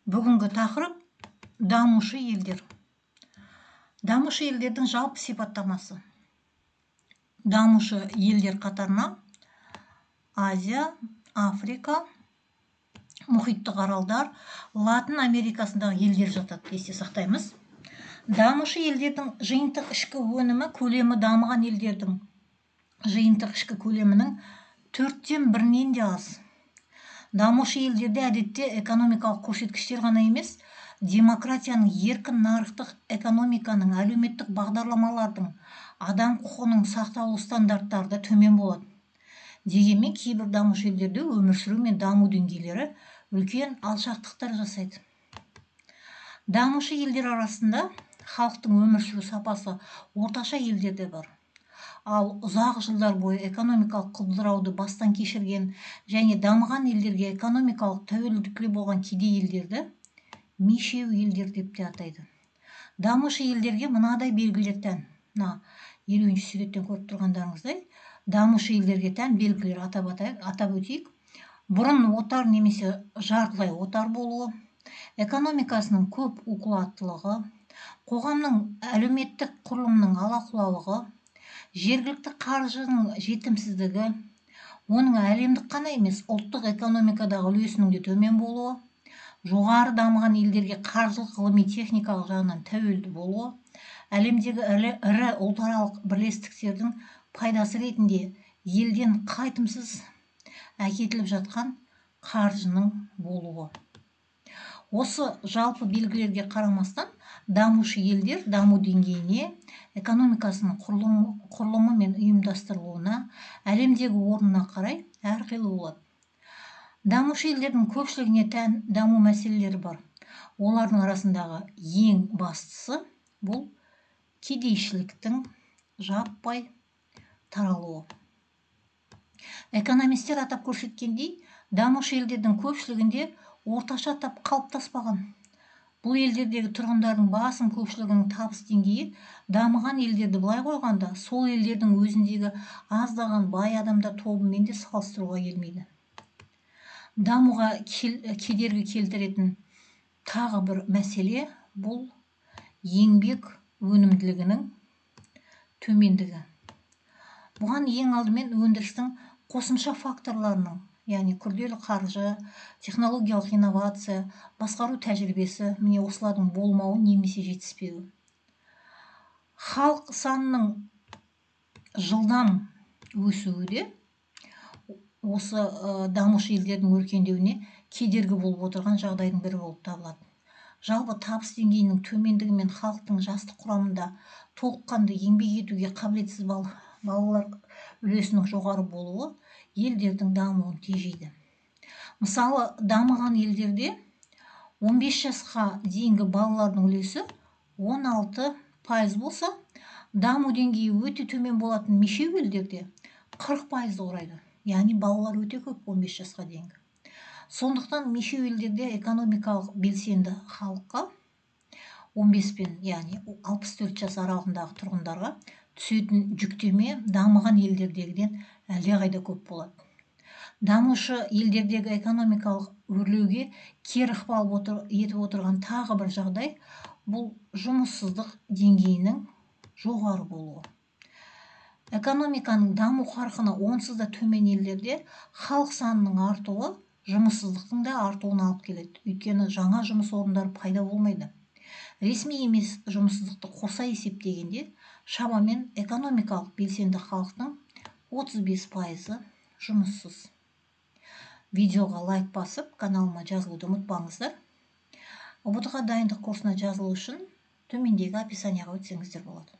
Бүгінгі тақырып дамушы елдер. Дамушы елдердің жалпы сипаттамасы. Дамушы елдер қатарына Азия, Африка, мұхиттық аралдар, Латын Америкасындағы елдер жатады, есте сақтаймыз. Дамушы елдердің жиынтық ішкі өнімі көлемі дамыған елдердің жиынтық ішкі көлемінің 1/4-нен де аз. Дамушы елдерде әдетте экономикалық көрсеткіштер ғана емес, демократияның, еркін нарықтық экономиканың, әлеуметтік бағдарламалардың, адам құқығының сақталу стандарттары да төмен болады. Дегенмен кейбір дамушы елдерде өмір сүру мен даму деңгейлері үлкен алшақтықтар жасайды. Дамушы елдер арасында халықтың өмір сүру сапасы орташа елдерде бар. Ал ұзақ жылдар бойы экономикалық құлдырауды бастан кешірген және дамыған елдерге экономикалық тәуелділікте болған кедей елдерді мешеу елдер деп те атайды. Дамушы елдерге мынадай белгілер тән. 50-ші суреттен көріп тұрғандарыңыздай, дамушы елдерге тән белгілер атап өтейік. Бұрын отар немесе жартылай отар болуы, экономикасының көп уқуаттылығы, қоғамның әлеуметтік құрылымның алақұлалығы, жергілікті қаржының жетімсіздігі, оның әлемдік қана емес, ұлттық экономикадағы үлесінің де төмен болуы, жоғары дамыған елдерге қаржылық, ғылыми, техникалық жағынан тәуелді болуы, әлемдегі ірі ұлтаралық бірлестіктердің пайдасы ретінде елден қайтымсыз әкетіліп жатқан қаржының болуы. Осы жалпы белгілерге қарамастан, дамушы елдер даму деңгейіне, экономикасының құрылымы мен ұйымдастырылуына, әлемдегі орнына қарай әрқилы болады. Дамушы елдердің көпшілігіне тән даму мәселелері бар. Олардың арасындағы ең бастысы бұл кедейшіліктің жаппай таралуы. Экономистер атап көрсеткендей, дамушы елдердің көпшілігінде орташа тап қалыптаспаған. Бұл елдердегі тұрғындардың басым көпшілігінің табыс деңгейі дамыған елдерді былай қойғанда, сол елдердің өзіндегі аздаған бай адамдар тобымен де салыстыруға келмейді. Дамуға кедергі келтіретін тағы бір мәселе бұл еңбек өнімділігінің төмендігі. Бұған ең алдымен өндірістің қосымша факторларының, яғни күрделі қаржы, технологиялық инновация, басқару тәжірибесі, міне осылардың болмауы немесе жетіспеуі. Халық санының жылдам өсуі де осы дамушы елдердің өркендеуіне кедергі болып отырған жағдайдың бірі болып табылады. Жалпы табыс деңгейінің төмендігі мен халықтың жастық құрамында толыққанды еңбек етуге қабілетсіз балалар үлесінің жоғары болуы елдердің дамуын тежейді. Мысалы, дамыған елдерде 15 жасқа дейінгі балалардың үлесі 16% болса, даму деңгейі өте төмен болатын мешеу елдерде 40% құрайды. Яғни балалар өте көп 15 жасқа дейінгі. Сондықтан мешеу елдерде экономикалық белсенді халыққа 15 пен, яғни 64 жас аралығындағы тұрғындарға түсетін жүктеме дамыған елдердегіден әлдеқайда көп болады. Дамушы елдердегі экономикалық өрлеуге кері ықпал етіп отырған тағы бір жағдай бұл жұмыссыздық деңгейінің жоғары болуы. Экономиканың даму қарқыны онсыз да төмен елдерде халық санының артуы жұмыссыздықтың да артуына алып келеді. Өйткені жаңа жұмыс орындары пайда болмайды. Ресми емес жұмыссыздықты қоса есептегенде, шамамен экономикалық белсенді халықтың 35% жұмыссыз. Видеоға лайк басып, каналыма жазылуды ұмытпаңыздар. ұбт-ға дайындық курсына жазылу үшін төмендегі описанияға өтсеңіздер болады.